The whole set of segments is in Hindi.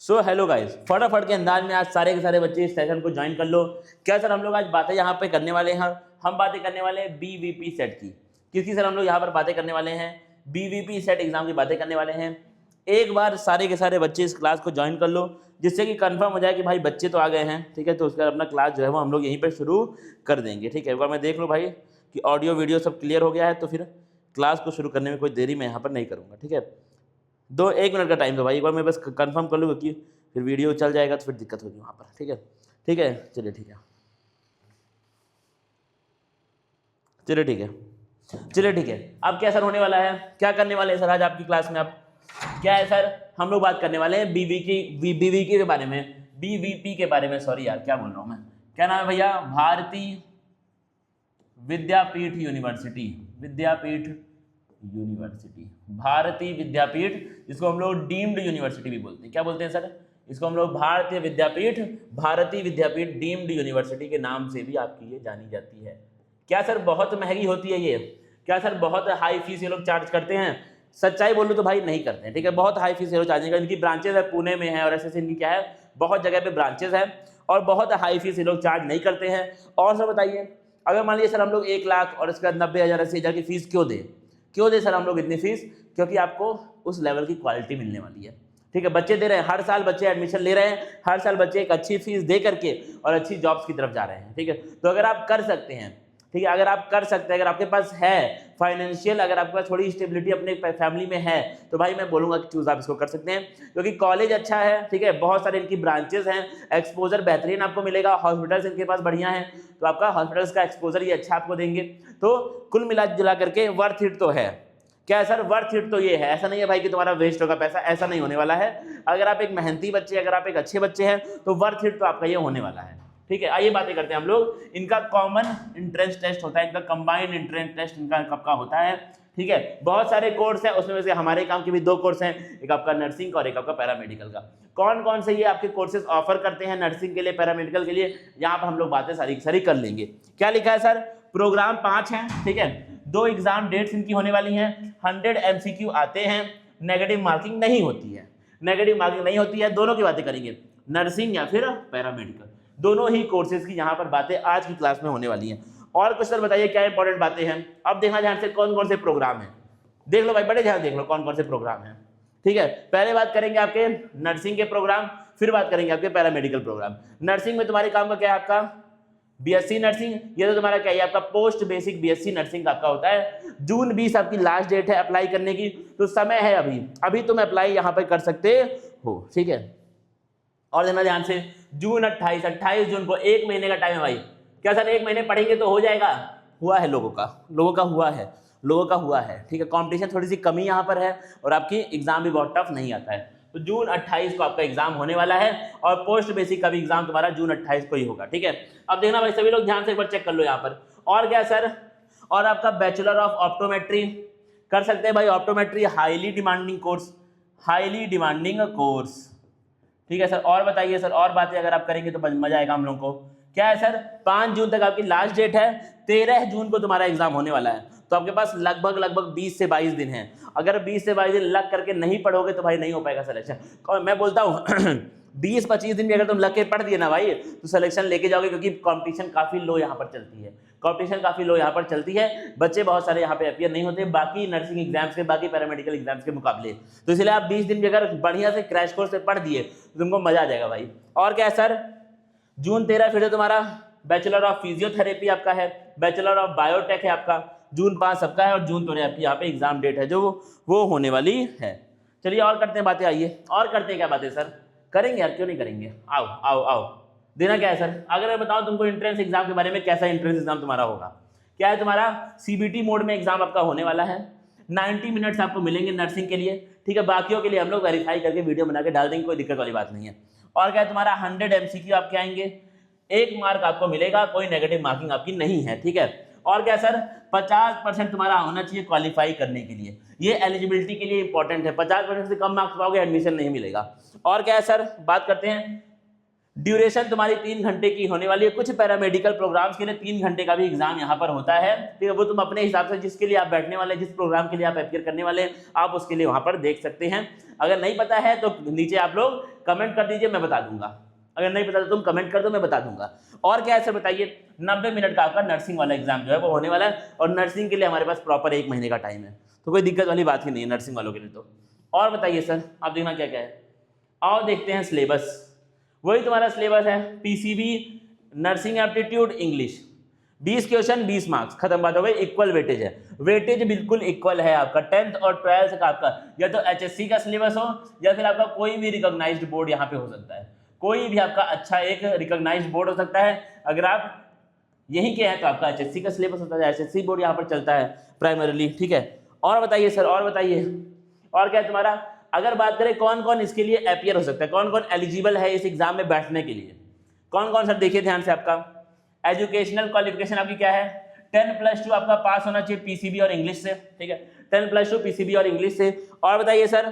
सो हेलो गाइस, फटाफट के अंदाज में आज सारे के सारे बच्चे इस सेशन को ज्वाइन कर लो। क्या सर हम लोग आज बातें यहाँ पे करने वाले हैं, हम बातें करने वाले हैं बीवीपी सेट की। किसकी सर हम लोग यहाँ पर बातें करने वाले हैं? बीवीपी सेट एग्जाम की बातें करने वाले हैं। एक बार सारे के सारे बच्चे इस क्लास को ज्वाइन कर लो, जिससे कि कंफर्म हो जाए कि भाई बच्चे तो आ गए हैं, ठीक है। तो उसका अपना क्लास जो है वो हम लोग यहीं पर शुरू कर देंगे, ठीक है। एक बार मैं देख लूँ भाई कि ऑडियो वीडियो सब क्लियर हो गया है, तो फिर क्लास को शुरू करने में कोई देरी मैं यहाँ पर नहीं करूँगा, ठीक है। 1 मिनट का टाइम दो भाई, एक बार मैं बस कंफर्म कर लूँ, क्योंकि फिर वीडियो चल जाएगा तो फिर दिक्कत होगी वहाँ पर, ठीक है। ठीक है, चलिए ठीक है, चलिए ठीक है, चलिए ठीक है। अब क्या सर होने वाला है, क्या करने वाले हैं सर आज आपकी क्लास में? आप क्या है सर, हम लोग बात करने वाले हैं बीवीकी के बारे में, बीवीपी के बारे में। सॉरी यार, क्या बोल रहा हूँ मैं, क्या नाम है भैया? भारतीय विद्यापीठ यूनिवर्सिटी, विद्यापीठ यूनिवर्सिटी, भारतीय विद्यापीठ, जिसको हम लोग डीम्ड यूनिवर्सिटी भी बोलते हैं। क्या बोलते हैं सर? इसको हम लोग भारतीय विद्यापीठ, भारतीय विद्यापीठ डीम्ड यूनिवर्सिटी के नाम से भी आपकी ये जानी जाती है। क्या सर बहुत महंगी होती है ये? क्या सर बहुत हाई फीस ये लोग चार्ज करते हैं? सच्चाई बोलूँ तो भाई नहीं करते हैं, ठीक है। बहुत हाई फीस ये लोग चार्जिंग, इनकी ब्रांचेज है पुणे में है और ऐसे इनकी क्या है, बहुत जगह पे ब्रांचेज है, और बहुत हाई फीस ये लोग चार्ज नहीं करते हैं। और सर बताइए, अगर मान लीजिए सर हम लोग 1 लाख और इसका 90,000 80,000 की फीस क्यों दे सर हम लोग इतनी फीस? क्योंकि आपको उस लेवल की क्वालिटी मिलने वाली है, ठीक है। बच्चे दे रहे हैं, हर साल बच्चे एडमिशन ले रहे हैं, हर साल बच्चे एक अच्छी फीस दे करके और अच्छी जॉब्स की तरफ जा रहे हैं, ठीक है। तो अगर आप कर सकते हैं, ठीक है, अगर आप कर सकते हैं, अगर आपके पास है फाइनेंशियल, अगर आपके पास थोड़ी स्टेबिलिटी अपने फैमिली में है, तो भाई मैं बोलूंगा कि चूज आप इसको कर सकते हैं, क्योंकि कॉलेज अच्छा है, ठीक है, बहुत सारे इनकी ब्रांचेस हैं, एक्सपोजर बेहतरीन आपको मिलेगा, हॉस्पिटल्स इनके पास बढ़िया है, तो आपका हॉस्पिटल्स का एक्सपोजर ये अच्छा आपको देंगे। तो कुल मिला जुला करके वर्थ इट तो है। क्या है सर? वर्थ इट तो ये है, ऐसा नहीं है भाई कि तुम्हारा वेस्ट होगा पैसा, ऐसा नहीं होने वाला है। अगर आप एक मेहनती बच्चे, अगर आप एक अच्छे बच्चे हैं, तो वर्थ इट तो आपका ये होने वाला है, ठीक है। आइए बातें करते हैं हम लोग। इनका कॉमन एंट्रेंस टेस्ट होता है, इनका कंबाइंड एंट्रेंस टेस्ट इनका कब का होता है, ठीक है। बहुत सारे कोर्स है, उसमें से हमारे काम के भी 2 कोर्स हैं, एक आपका नर्सिंग का और एक आपका पैरामेडिकल का। कौन कौन से ये आपके कोर्सेज ऑफर करते हैं नर्सिंग के लिए, पैरामेडिकल के लिए, यहाँ पर हम लोग बातें सारी सारी कर लेंगे। क्या लिखा है सर? प्रोग्राम 5 है, ठीक है। 2 एग्जाम डेट्स इनकी होने वाली हैं, 100 MCQ आते हैं, नेगेटिव मार्किंग नहीं होती है, नेगेटिव मार्किंग नहीं होती है। दोनों की बातें करेंगे, नर्सिंग या फिर पैरामेडिकल, दोनों ही कोर्सेज की यहाँ पर बातें आज की क्लास में होने वाली हैं। और कुछ सर बताइए क्या इंपॉर्टेंट बातें हैं? अब देखना ध्यान से कौन कौन से प्रोग्राम हैं, देख लो भाई, बड़े ध्यान देख लो कौन कौन से प्रोग्राम हैं, ठीक है। पहले बात करेंगे आपके नर्सिंग के प्रोग्राम, फिर बात करेंगे आपके पैरामेडिकल प्रोग्राम। नर्सिंग में तुम्हारे काम का क्या है? आपका बीएससी नर्सिंग, ये तो तुम्हारा क्या है, आपका पोस्ट बेसिक बीएससी नर्सिंग आपका होता है। जून 20 आपकी लास्ट डेट है अप्लाई करने की, तो समय है अभी तुम अप्लाई यहाँ पर कर सकते हो, ठीक है। और देना ध्यान से, जून 28 जून को 1 महीने का टाइम है भाई। क्या सर 1 महीने पढ़ेंगे तो हो जाएगा? हुआ है लोगों का हुआ है, ठीक है। कंपटीशन थोड़ी सी कमी यहाँ पर है और आपकी एग्जाम भी बहुत टफ नहीं आता है। तो जून 28 को आपका एग्जाम होने वाला है, और पोस्ट बेसिक का भी एग्जाम तुम्हारा जून 28 को ही होगा, ठीक है। अब देखना भाई सभी लोग ध्यान से एक बार चेक कर लो यहाँ पर। और क्या सर? और आपका बैचलर ऑफ ऑप्टोमेट्री कर सकते हैं भाई। ऑप्टोमेट्री हाईली डिमांडिंग कोर्स, ठीक है सर। और बताइए सर, और बातें अगर आप करेंगे तो मजा आएगा हम लोग को। क्या है सर? 5 जून तक आपकी लास्ट डेट है, 13 जून को तुम्हारा एग्जाम होने वाला है, तो आपके पास लगभग 20 से 22 दिन है। अगर 20 से 22 दिन लग करके नहीं पढ़ोगे तो भाई नहीं हो पाएगा सिलेक्शन। और मैं बोलता हूँ 20-25 दिन भी अगर तुम लग के पढ़ दिए ना भाई, तो सिलेक्शन लेके जाओगे, क्योंकि कंपटीशन काफी लो यहाँ पर चलती है, बच्चे बहुत सारे यहाँ पे अपीयर नहीं होते बाकी नर्सिंग एग्जाम्स के, बाकी पैरामेडिकल एग्जाम्स के मुकाबले। तो इसलिए आप 20 दिन भी अगर बढ़िया से क्रैश कोर्स से पढ़ दिए तो तुमको मजा आ जाएगा भाई। और क्या है सर? जून 13 फिर तुम्हारा बैचलर ऑफ फिजियोथेरेपी आपका है, बैचलर ऑफ बायोटेक है आपका, जून 5 सबका है, और जून 13 आपकी यहाँ पे एग्जाम डेट है जो वो होने वाली है। चलिए और करते हैं बातें, आइए और करते हैं क्या बातें सर? करेंगे यार, क्यों नहीं करेंगे, आओ। देना क्या है सर? अगर मैं बताऊं तुमको एंट्रेंस एग्जाम के बारे में, कैसा एंट्रेंस एग्जाम तुम्हारा होगा? क्या है तुम्हारा? सीबीटी मोड में एग्जाम आपका होने वाला है, 90 मिनट्स आपको मिलेंगे नर्सिंग के लिए, ठीक है। बाकियों के लिए हम लोग वेरीफाई करके वीडियो बना के डाल देंगे, कोई दिक्कत वाली बात नहीं है। और क्या है तुम्हारा 100 MCQ आपके आएंगे, 1 मार्क आपको मिलेगा, कोई नेगेटिव मार्किंग आपकी नहीं है, ठीक है। और क्या सर? 50% तुम्हारा होना चाहिए क्वालिफाई करने के लिए, ये एलिजिबिलिटी के लिए इंपॉर्टेंट है। 50% से कम मार्क्स पाओगे एडमिशन नहीं मिलेगा। और क्या है सर? बात करते हैं ड्यूरेशन तुम्हारी 3 घंटे की होने वाली है। कुछ पैरामेडिकल प्रोग्राम्स के लिए 3 घंटे का भी एग्जाम यहाँ पर होता है, ठीक है। वो तुम अपने हिसाब से जिसके लिए आप बैठने वाले, जिस प्रोग्राम के लिए आप अपियर करने वाले हैं, आप उसके लिए वहाँ पर देख सकते हैं। अगर नहीं पता है तो नीचे आप लोग कमेंट कर दीजिए, मैं बता दूंगा। अगर नहीं पता तो तुम कमेंट कर दो, मैं बता दूंगा। और क्या है सर बताइए, 90 मिनट का आपका नर्सिंग वाला एग्जाम जो है वो होने वाला है, और नर्सिंग के लिए हमारे पास प्रॉपर 1 महीने का टाइम है, तो कोई दिक्कत वाली बात ही नहीं है नर्सिंग वालों के लिए तो। और बताइए सर, आप देखना क्या क्या है। आओ देखते हैं सिलेबस। वही तुम्हारा सिलेबस है, PCB, nursing aptitude, English, 20 question 20 marks, खत्म बात हो गई। इक्वल वेटेज है, वेटेज बिल्कुल इक्वल है आपका 10th और 12th का आपका, या तो एचएससी का सिलेबस हो या फिर आपका कोई भी रिकॉग्नाइज्ड बोर्ड यहाँ पे हो सकता है, कोई भी आपका अच्छा एक रिकॉग्नाइज्ड बोर्ड हो सकता है। अगर आप यहीं के हैं तो आपका एचएससी का सिलेबस होता है, एचएससी बोर्ड यहाँ पर चलता है प्राइमरीली, ठीक है। और बताइए सर, और बताइए, और क्या है तुम्हारा। अगर बात करें कौन कौन इसके लिए अपियर हो सकता है, कौन कौन एलिजिबल है इस एग्जाम में बैठने के लिए, कौन कौन सर देखिए ध्यान से। आपका एजुकेशनल क्वालिफिकेशन आपकी क्या है, 10+2 आपका पास होना चाहिए पीसीबी और इंग्लिश से, ठीक है, 10+2 पीसीबी और इंग्लिश से। और बताइए सर,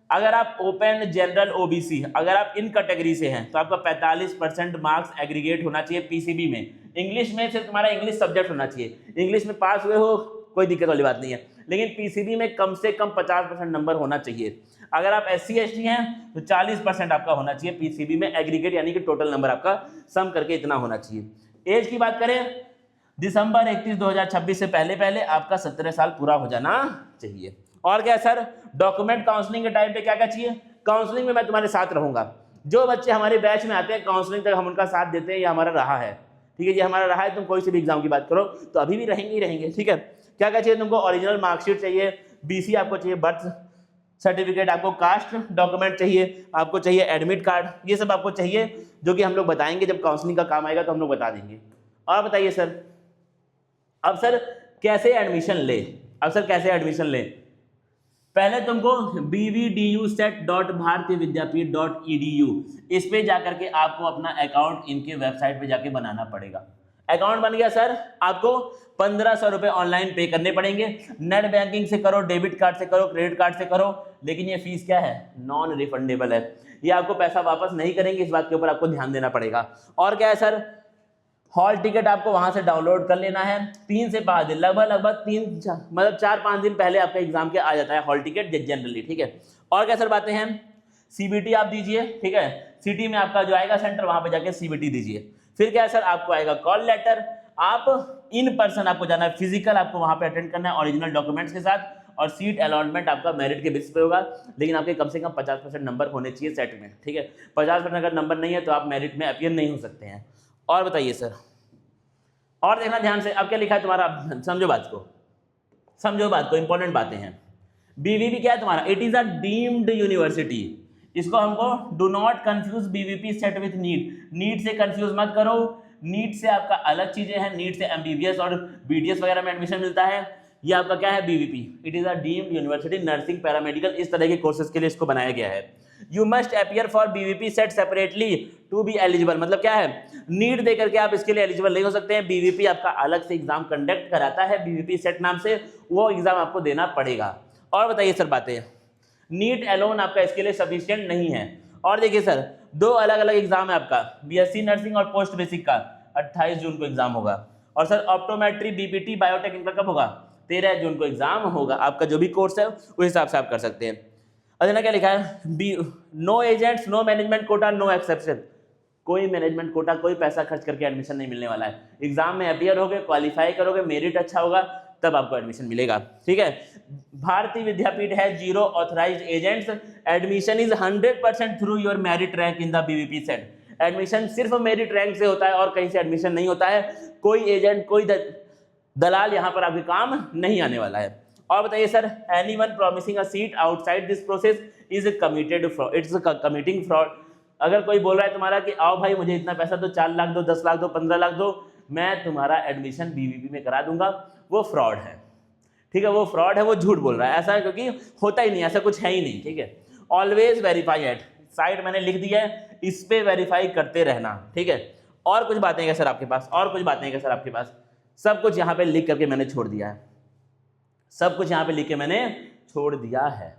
अगर आप ओपन, जनरल, ओबीसी, अगर आप इन कैटेगरी से हैं तो आपका 45% मार्क्स एग्रीगेट होना चाहिए पीसीबी में। इंग्लिश में सिर्फ तुम्हारा इंग्लिश सब्जेक्ट होना चाहिए, इंग्लिश में पास हुए हो कोई दिक्कत वाली बात नहीं है, लेकिन पीसीबी में कम से कम 50% नंबर होना चाहिए। अगर आप SC ST हैं तो 40% आपका होना चाहिए पीसीबी में एग्रीगेट, यानी कि टोटल नंबर आपका सम करके इतना होना चाहिए। एज की बात करें, दिसंबर 31 2026 से पहले पहले आपका 17 साल पूरा हो जाना चाहिए। और क्या सर, डॉक्यूमेंट काउंसलिंग के टाइम पे क्या क्या चाहिए। काउंसलिंग में मैं तुम्हारे साथ रहूंगा, जो बच्चे हमारे बैच में आते हैं काउंसलिंग तक हम उनका साथ देते हैं, ये हमारा रहा है, ठीक है, ये हमारा रहा है। तुम कोई से भी एग्जाम की बात करो तो अभी भी रहेंगे ही रहेंगे, ठीक है। क्या क्या चाहिए तुमको, ओरिजिनल मार्कशीट चाहिए, BC आपको चाहिए, बर्थ सर्टिफिकेट, आपको कास्ट डॉक्यूमेंट चाहिए, आपको चाहिए एडमिट कार्ड, ये सब आपको चाहिए, जो कि हम लोग बताएंगे जब काउंसलिंग का काम आएगा तो हम लोग बता देंगे। और बताइए सर, अब सर कैसे एडमिशन ले, अब सर कैसे एडमिशन ले। पहले तुमको bvduset.bharatiyavidyapith.edu इस पे जाकर के आपको अपना अकाउंट इनके वेबसाइट पे जाके बनाना पड़ेगा। अकाउंट बन गया सर, आपको 1500 रुपए ऑनलाइन पे करने पड़ेंगे। नेट बैंकिंग से करो, डेबिट कार्ड से करो, क्रेडिट कार्ड से करो, लेकिन ये फीस क्या है, नॉन रिफंडेबल है, ये आपको पैसा वापस नहीं करेंगे, इस बात के ऊपर आपको ध्यान देना पड़ेगा। और क्या है सर, हॉल टिकट आपको वहां से डाउनलोड कर लेना है, 3 से 5 दिन, लगभग 4-5 दिन पहले आपके एग्जाम के आ जाता है हॉल टिकट जनरली, ठीक है। और क्या सर बातें हैं, CBT आप दीजिए, ठीक है, सिटी में आपका जो आएगा सेंटर वहां पे जाके CBT दीजिए। फिर क्या है सर, आपको आएगा कॉल लेटर, आप इन पर्सन आपको जाना है, फिजिकल आपको वहां पे अटेंड करना है ओरिजिनल डॉक्यूमेंट्स के साथ, और सीट अलॉटमेंट आपका मेरिट के बेसिस पे होगा, लेकिन आपके कम से कम 50% नंबर होने चाहिए सेट में, ठीक है। 50% अगर नंबर नहीं है तो आप मेरिट में अपियर नहीं हो सकते हैं। और बताइए सर, और देखना ध्यान से, अब क्या लिखा है तुम्हारा, समझो बात को, समझो बात को, इंपॉर्टेंट बातें हैं। बीवीपी क्या है तुम्हारा, it is a deemed university, इसको हमको do not confuse BVP CET with NEET, NEET से कंफ्यूज मत करो, नीट से आपका अलग चीजें हैं, नीट से MBBS और BDS वगैरह में एडमिशन मिलता है, ये आपका क्या है BVP, it is a deemed university, nursing, paramedical, इस तरह के कोर्सेज के लिए इसको बनाया गया है। You must appear for BVP CET separately to be eligible, मतलब क्या है, नीट देकर के आप इसके लिए एलिजिबल नहीं हो सकते हैं, बीवीपी आपका अलग से एग्जाम कंडक्ट कराता है बीवीपी सेट नाम से, वो एग्जाम आपको देना पड़ेगा। और बताइए सर बातें, नीट एलोन आपका इसके लिए सफिशिएंट नहीं है। और देखिए सर, 2 अलग अलग एग्जाम है आपका, BSc नर्सिंग और पोस्ट बेसिक का 28 जून को एग्जाम होगा, और सर ऑप्टोमेट्री, BPT, बायोटेक इनका कब होगा, 13 जून को एग्जाम होगा। आपका जो भी कोर्स है उस हिसाब से आप कर सकते हैं। अरे ना क्या लिखा है, no agents, no management quota, no exception, कोई मैनेजमेंट कोटा, कोई पैसा खर्च करके एडमिशन नहीं मिलने वाला है। एग्जाम में अपियर होगे, क्वालिफाई करोगे, मेरिट अच्छा होगा, तब आपको एडमिशन मिलेगा, ठीक है। भारतीय विद्यापीठ है 0 authorised agents, admission is 100% through your merit rank in the BVP set, admission सिर्फ मेरिट रैंक से होता है और कहीं से एडमिशन नहीं होता है, कोई एजेंट, कोई दलाल यहाँ पर आपके काम नहीं आने वाला है। और बताइए sir, anyone promising a seat outside this process is committed fraud, it's committing fraud. अगर कोई बोल रहा है तुम्हारा कि आओ भाई मुझे इतना पैसा दो, 4 लाख दो, 10 लाख दो, 15 लाख दो, मैं तुम्हारा एडमिशन बीवीपी में करा दूंगा, वो फ्रॉड है, ठीक है, वो फ्रॉड है, वो झूठ बोल रहा है, ऐसा है क्योंकि होता ही नहीं, ऐसा कुछ है ही नहीं, ठीक है। ऑलवेज वेरीफाई एट, साइट मैंने लिख दिया है, इस पे वेरीफाई करते रहना, ठीक है। और कुछ बातें क्या सर आपके पास, और कुछ बातें क्या सर आपके पास, सब कुछ यहाँ पे लिख करके मैंने छोड़ दिया है, सब कुछ यहाँ पे लिख के मैंने छोड़ दिया है।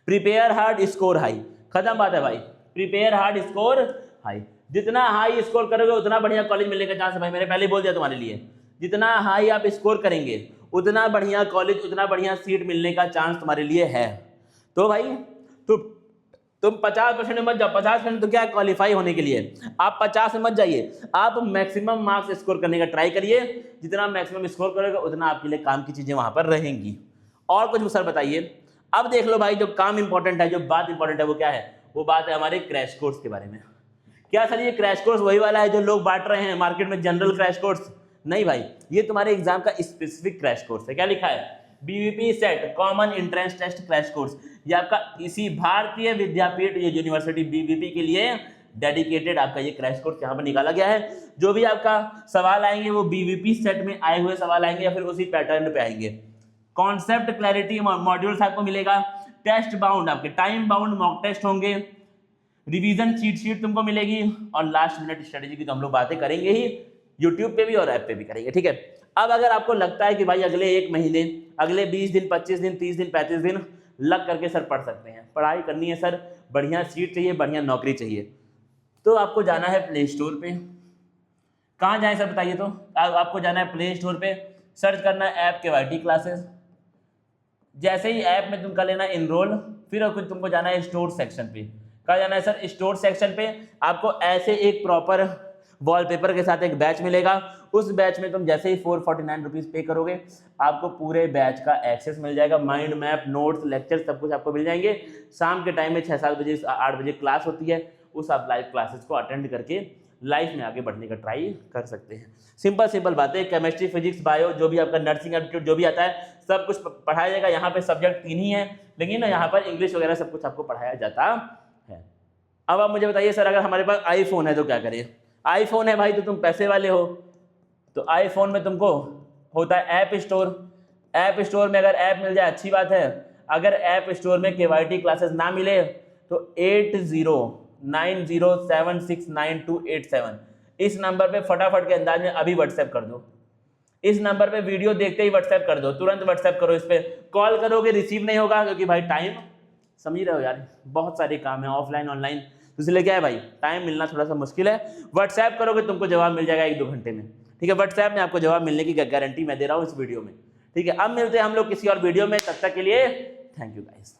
प्रिपेयर हार्ड, स्कोर हाई, खत्म बात है भाई, प्रिपेयर हार्ड, स्कोर हाई। जितना हाई स्कोर करोगे उतना बढ़िया कॉलेज मिलने का चांस है भाई, मैंने पहले ही बोल दिया तुम्हारे लिए। जितना हाई आप स्कोर करेंगे उतना बढ़िया कॉलेज, उतना बढ़िया सीट मिलने का चांस तुम्हारे लिए है। तो भाई तुम 50% में मत जाओ, 50% तो क्या क्वालिफाई होने के लिए, आप 50 में मत जाइए, आप मैक्सिमम मार्क्स स्कोर करने का ट्राई करिए। जितना मैक्सिमम स्कोर करोगे उतना आपके लिए काम की चीजें वहां पर रहेंगी। और कुछ सर बताइए। अब देख लो भाई, जो काम इंपॉर्टेंट है, जो बात इंपॉर्टेंट है वो क्या है, वो बात है हमारे क्रैश कोर्स के बारे में। क्या सर ये क्रैश कोर्स वही वाला है जो लोग बांट रहे हैं मार्केट में, जनरल क्रैश कोर्स? नहीं भाई, ये तुम्हारे एग्जाम का स्पेसिफिक क्रैश कोर्स है। क्या लिखा है? BVP CET common entrance test crash course. ये आपका इसी भारतीय विद्यापीठ यूनिवर्सिटी बीवीपी के लिए डेडिकेटेड आपका ये क्रैश कोर्स यहाँ पर निकाला गया है। जो भी आपका सवाल आएंगे वो बीवीपी सेट में आए हुए सवाल आएंगे या फिर उसी पैटर्न पे आएंगे। कॉन्सेप्ट क्लैरिटी मॉड्यूल्स आपको मिलेगा, टेस्ट बाउंड आपके टाइम बाउंड मॉक टेस्ट होंगे, रिवीजन चीट शीट तुमको मिलेगी, और लास्ट मिनट स्ट्रेटेजी की तो हम लोग बातें करेंगे ही, यूट्यूब पे भी और ऐप पे भी करेंगे। ठीक है, अब अगर आपको लगता है कि भाई अगले 1 महीने, अगले 20 दिन, 25 दिन, 30 दिन, 35 दिन लग करके सर पढ़ सकते हैं, पढ़ाई करनी है सर, बढ़िया सीट चाहिए, बढ़िया नौकरी चाहिए, तो आपको जाना है प्ले स्टोर पे। कहाँ जाए सर बताइए? तो आपको जाना है प्ले स्टोर पे, सर्च करना है ऐप KYT क्लासेस। जैसे ही ऐप में तुम कर लेना इनरोल, फिर कुछ तुमको जाना है स्टोर सेक्शन पे। कहा जाना है सर? स्टोर सेक्शन पे आपको ऐसे एक प्रॉपर वॉलपेपर के साथ एक बैच मिलेगा। उस बैच में तुम जैसे ही 449 रुपीज पे करोगे, आपको पूरे बैच का एक्सेस मिल जाएगा, माइंड मैप, नोट्स, लेक्चर सब कुछ आपको मिल जाएंगे। शाम के टाइम में 6-7 बजे 8 बजे क्लास होती है, उस आप लाइव क्लासेस को अटेंड करके लाइफ में आगे बढ़ने का ट्राई कर सकते हैं। सिंपल बातें, केमिस्ट्री, फिजिक्स, बायो, जो भी आपका नर्सिंग एप्टीट्यूड जो भी आता है सब कुछ पढ़ाया जाएगा। यहाँ पे सब्जेक्ट 3 ही है, लेकिन यहाँ पर इंग्लिश वगैरह सब कुछ आपको पढ़ाया जाता है। अब आप मुझे बताइए सर, अगर हमारे पास आईफोन है तो क्या करें? आईफोन है भाई तो तुम पैसे वाले हो, तो आईफोन में तुमको होता है ऐप स्टोर। ऐप स्टोर में अगर ऐप मिल जाए अच्छी बात है, अगर ऐप स्टोर में KYT क्लासेस ना मिले तो 8090769287 इस नंबर पे फटाफट के अंदाज में अभी व्हाट्सएप कर दो। इस नंबर पे वीडियो देखते ही व्हाट्सएप कर दो, तुरंत व्हाट्सएप करो। इस पे कॉल करोगे रिसीव नहीं होगा, क्योंकि भाई टाइम, समझ रहे हो यार, बहुत सारे काम है ऑफलाइन ऑनलाइन, तो इसलिए क्या है भाई, टाइम मिलना थोड़ा सा मुश्किल है। व्हाट्सएप करोगे तुमको जवाब मिल जाएगा 1-2 घंटे में। ठीक है, व्हाट्सएप में आपको जवाब मिलने की गारंटी मैं दे रहा हूँ इस वीडियो में। ठीक है, अब मिलते हैं हम लोग किसी और वीडियो में, तब तक के लिए थैंक यू गाइस।